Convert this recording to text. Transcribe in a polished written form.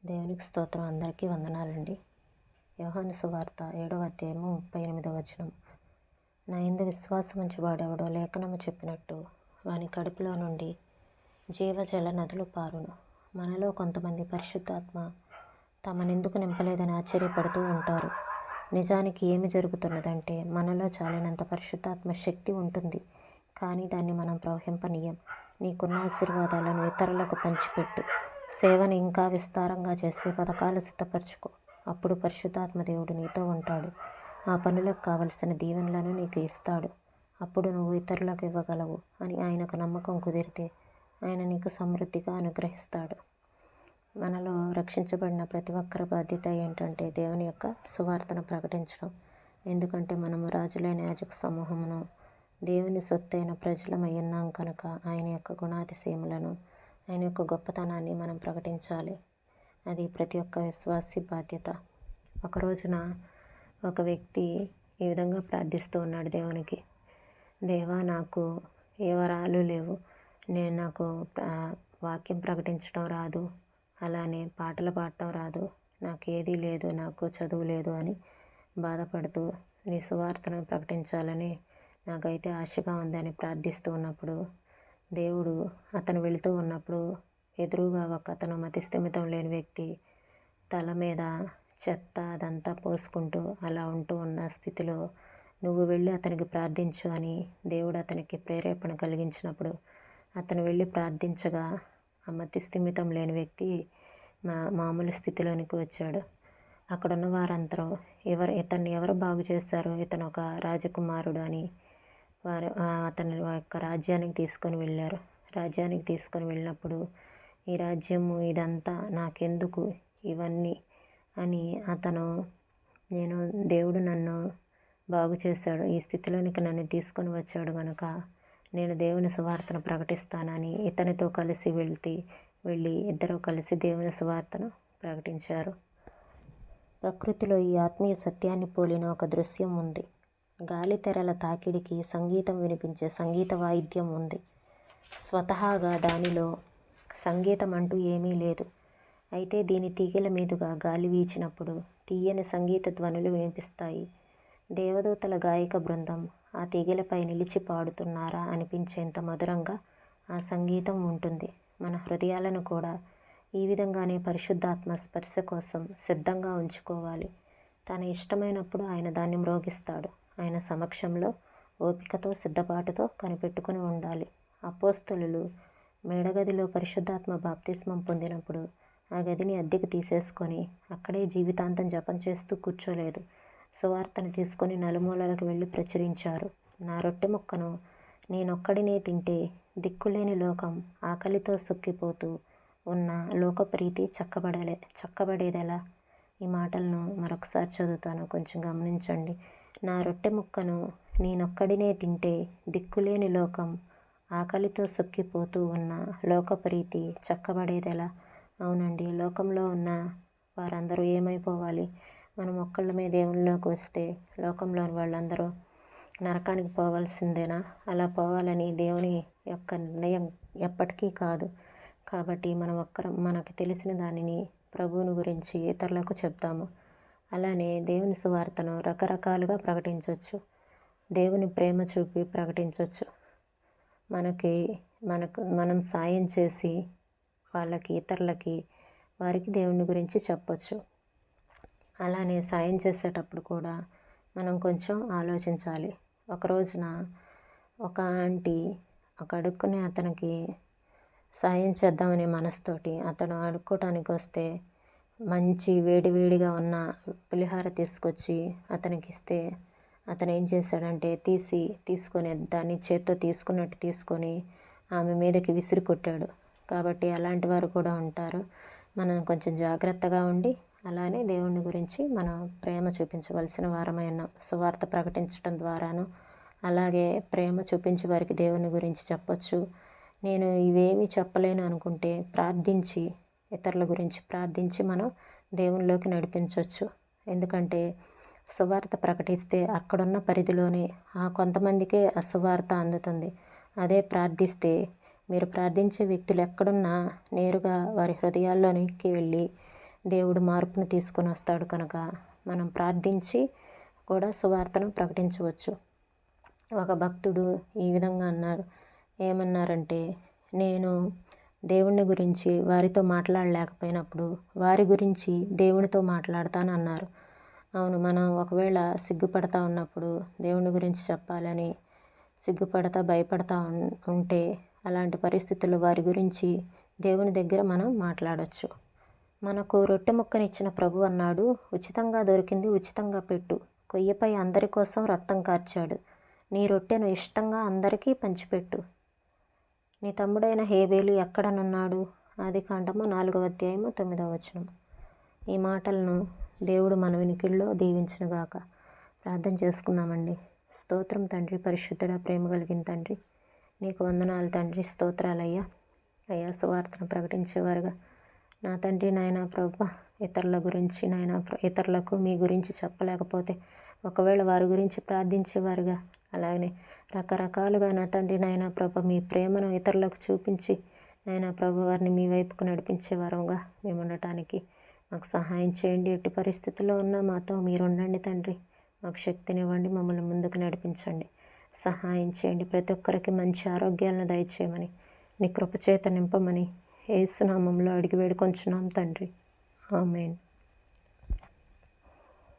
దేవునికి స్తోత్రం. అందరికీ వందనాలండి. యోహాను సువార్త 7వ అధ్యాయము 38వ వచనం. నా యందు విశ్వాసముంచి వాడెవడో లేఖనము చెప్పినట్టు వాని కడుపులో నుండి జీవజల నదులు పారును. మనలో కొంతమంది పరిశుద్ధాత్మ తమనెందుకు నింపలేదని ఆశ్చర్యపడుతూ ఉంటారు. నిజానికి ఏమి జరుగుతున్నదంటే, మనలో చాలినంత పరిశుద్ధాత్మ శక్తి ఉంటుంది, కానీ దాన్ని మనం ప్రవహింపనీయం. నీకున్న ఆశీర్వాదాలను ఇతరులకు పంచిపెట్టు. సేవను ఇంకా విస్తారంగా చేసే పథకాలు సిద్ధపరచుకో. అప్పుడు పరిశుద్ధాత్మ దేవుడు నీతో ఉంటాడు. ఆ పనులకు కావలసిన దీవెనలను నీకు ఇస్తాడు. అప్పుడు నువ్వు ఇతరులకు ఇవ్వగలవు అని ఆయనకు నమ్మకం కుదిరితే ఆయన నీకు సమృద్ధిగా అనుగ్రహిస్తాడు. మనలో రక్షించబడిన ప్రతి ఒక్కరి బాధ్యత ఏంటంటే దేవుని యొక్క సువార్తను ప్రకటించడం. ఎందుకంటే మనము రాజులైన యాజక సమూహమును, దేవుని సొత్తైన ప్రజలమయ్యున్నాం కనుక ఆయన యొక్క గుణాతిశయములను, ఆయన యొక్క గొప్పతనాన్ని మనం ప్రకటించాలి. అది ప్రతి ఒక్క విశ్వాసి బాధ్యత. ఒక రోజున ఒక వ్యక్తి ఈ విధంగా ప్రార్థిస్తూ ఉన్నాడు దేవునికి. దేవా, నాకు ఏ వరాలు లేవు, నాకు వాక్యం ప్రకటించడం రాదు, అలానే పాటలు పాడటం రాదు, నాకు ఏదీ లేదు, నాకు చదువు లేదు అని బాధపడుతూ నీ సువార్తను ప్రకటించాలని నాకైతే ఆశగా ఉందని ప్రార్థిస్తూ ఉన్నప్పుడు, దేవుడు అతను వెళుతూ ఉన్నప్పుడు ఎదురుగా ఒక అతను మతిస్థిమితం లేని వ్యక్తి తల మీద చెత్త అదంతా పోసుకుంటూ అలా ఉంటూ ఉన్న స్థితిలో నువ్వు వెళ్ళి అతనికి ప్రార్థించు అని దేవుడు అతనికి ప్రేరేపణ కలిగించినప్పుడు అతను వెళ్ళి ప్రార్థించగా ఆ మతిస్థిమితం లేని వ్యక్తి మామూలు స్థితిలోనికి వచ్చాడు. అక్కడున్న వారందరూ ఇతన్ని ఎవరు బాగు చేశారు, ఇతను ఒక రాజకుమారుడు అని అతని యొక్క రాజ్యానికి తీసుకొని వెళ్ళారు. రాజ్యానికి తీసుకొని వెళ్ళినప్పుడు ఈ రాజ్యము ఇదంతా నాకెందుకు ఇవన్నీ అని దేవుడు నన్ను బాగు చేశాడు, ఈ స్థితిలోనికి నన్ను తీసుకొని వచ్చాడు కనుక నేను దేవుని సువార్తను ప్రకటిస్తానని ఇతనితో కలిసి వెళ్ళి ఇద్దరూ కలిసి దేవుని సువార్తను ప్రకటించారు. ప్రకృతిలో ఈ ఆత్మీయ సత్యాన్ని పోలిన ఒక దృశ్యం ఉంది. గాలి తెరల తాకిడికి సంగీతం వినిపించే సంగీత వాయిద్యం ఉంది. స్వతహాగా దానిలో సంగీతం అంటూ ఏమీ లేదు. అయితే దీని తీగల మీదుగా గాలి వీచినప్పుడు తీయని సంగీత ధ్వనులు వినిపిస్తాయి. దేవదూతల గాయక బృందం ఆ తీగలపై నిలిచి పాడుతున్నారా అనిపించేంత మధురంగా ఆ సంగీతం ఉంటుంది. మన హృదయాలను కూడా ఈ విధంగానే పరిశుద్ధాత్మ స్పర్శ కోసం సిద్ధంగా ఉంచుకోవాలి. తన ఇష్టమైనప్పుడు ఆయన దాన్ని మ్రోగిస్తాడు. ఆయన సమక్షంలో ఓపికతో సిద్ధపాటుతో కనిపెట్టుకుని ఉండాలి. అపోస్తలులు మేడగదిలో పరిశుద్ధాత్మ బాప్తిస్మం పొందినప్పుడు ఆ గదిని అద్దెకు తీసేసుకొని అక్కడే జీవితాంతం జపం చేస్తూ కూర్చోలేదు. సువార్తను తీసుకొని నలుమూలలకు వెళ్ళి ప్రచురించారు. నా రొట్టె ముక్కను నేనొక్కడినే తింటే దిక్కులేని లోకం ఆకలితో సొక్కిపోతూ ఉన్న లోకప్రీతి చక్కబడేదెలా? ఈ మాటలను మరొకసారి చదువుతాను, కొంచెం గమనించండి. నా రొట్టె ముక్కను నేనొక్కడినే తింటే దిక్కులేని లోకం ఆకలితో సొక్కిపోతూ ఉన్న లోకప్రీతి చక్కబడేదెలా? అవునండి, లోకంలో ఉన్న వారందరూ ఏమైపోవాలి? మనం ఒక్కళ్ళమే దేవునిలోకి వస్తే లోకంలోని వాళ్ళందరూ నరకానికి పోవాల్సిందేనా? అలా పోవాలని దేవుని యొక్క నిర్ణయం ఎప్పటికీ కాదు. కాబట్టి మనకు తెలిసిన దానిని, ప్రభువుని గురించి ఇతరులకు చెప్తాము. అలానే దేవుని సువార్తను రకరకాలుగా ప్రకటించవచ్చు. దేవుని ప్రేమ చూపి ప్రకటించవచ్చు. మనం సాయం చేసి ఇతరులకి వారికి దేవుని గురించి చెప్పచ్చు. అలానే సాయం చేసేటప్పుడు కూడా మనం కొంచెం ఆలోచించాలి. ఒక రోజున ఒక ఆంటీ ఒక అడుక్కునే అతనికి సాయం చేద్దామనే మనసుతోటి అతను అడుక్కోవటానికి వస్తే మంచి వేడివేడిగా ఉన్న పులిహార తీసుకొచ్చి అతనికి ఇస్తే అతను ఏం చేశాడంటే తీసుకొని దాన్ని చేత్తో తీసుకొని ఆమె మీదకి విసిరి కొట్టాడు. కాబట్టి అలాంటి వారు కూడా ఉంటారు. మనం కొంచెం జాగ్రత్తగా ఉండి అలానే దేవుని గురించి మనం ప్రేమ చూపించవలసిన వారమై ఉన్నాం. సువార్త ప్రకటించడం ద్వారాను అలాగే ప్రేమ చూపించి వారికి దేవుని గురించి చెప్పచ్చు. నేను ఇవేమీ చెప్పలేను అనుకుంటే ఇతరుల గురించి ప్రార్థించి మనం దేవునిలోకి నడిపించవచ్చు. ఎందుకంటే సువార్త ప్రకటిస్తే అక్కడున్న పరిధిలోనే కొంతమందికే ఆ సువార్త అందుతుంది. అదే ప్రార్థిస్తే మీరు ప్రార్థించే వ్యక్తులు ఎక్కడున్నా నేరుగా వారి హృదయాల్లోనికి వెళ్ళి దేవుడు మార్పును తీసుకొని వస్తాడు కనుక మనం ప్రార్థించి కూడా సువార్తను ప్రకటించవచ్చు. ఒక భక్తుడు ఈ విధంగా అన్నారు. ఏమన్నారంటే, నేను దేవుని గురించి వారితో మాట్లాడలేకపోయినప్పుడు వారి గురించి దేవునితో మాట్లాడతాను అన్నారు. అవును, మనం ఒకవేళ సిగ్గుపడతా ఉన్నప్పుడు దేవుని గురించి చెప్పాలని సిగ్గుపడతా భయపడతా ఉంటే అలాంటి పరిస్థితుల్లో వారి గురించి దేవుని దగ్గర మనం మాట్లాడవచ్చు. మనకు రొట్టె ముక్కనిచ్చిన ప్రభు అన్నాడు, ఉచితంగా దొరికింది ఉచితంగా పెట్టు, కొయ్యపై అందరి కోసం రక్తం కార్చాడు, నీ రొట్టెను ఇష్టంగా అందరికీ పంచిపెట్టు. నీ తమ్ముడైన హేబేలు ఎక్కడనున్నాడు? ఆదికాండము 4వ అధ్యాయము 9వ వచనం. ఈ మాటలను దేవుడు మన వినికిడిలో దీవించునుగాక. ప్రార్థన చేసుకుందామండి. స్తోత్రం తండ్రి, పరిశుద్ధుడా, ప్రేమ కలిగిన తండ్రి, నీకు వందనాలు తండ్రి. స్తోత్రాలయ్యా. అయ్యా, సువార్తను ప్రకటించేవారుగా నా తండ్రి నాయన ప్రభు, ఇతరుల గురించి నాయన ఇతరులకు మీ గురించి చెప్పలేకపోతే ఒకవేళ వారి గురించి ప్రార్థించేవారుగా, అలాగనే రకరకాలుగా నా తండ్రి నాయన ప్రభు మీ ప్రేమను ఇతరులకు చూపించి నాయన ప్రభు వారిని మీ వైపుకు నడిపించే వారంగా మేము ఉండటానికి మాకు సహాయం చేయండి. ఎట్టి పరిస్థితుల్లో ఉన్నా మాతో మీరు ఉండండి తండ్రి. మాకు శక్తినివ్వండి, మమ్మల్ని ముందుకు నడిపించండి, సహాయం చేయండి. ప్రతి ఒక్కరికి మంచి ఆరోగ్యాలను దయచేయమని, నీ కృపచేత నింపమని యేసు నామములో అడిగి వేడుకొంచున్నాం తండ్రి. ఆమేన్.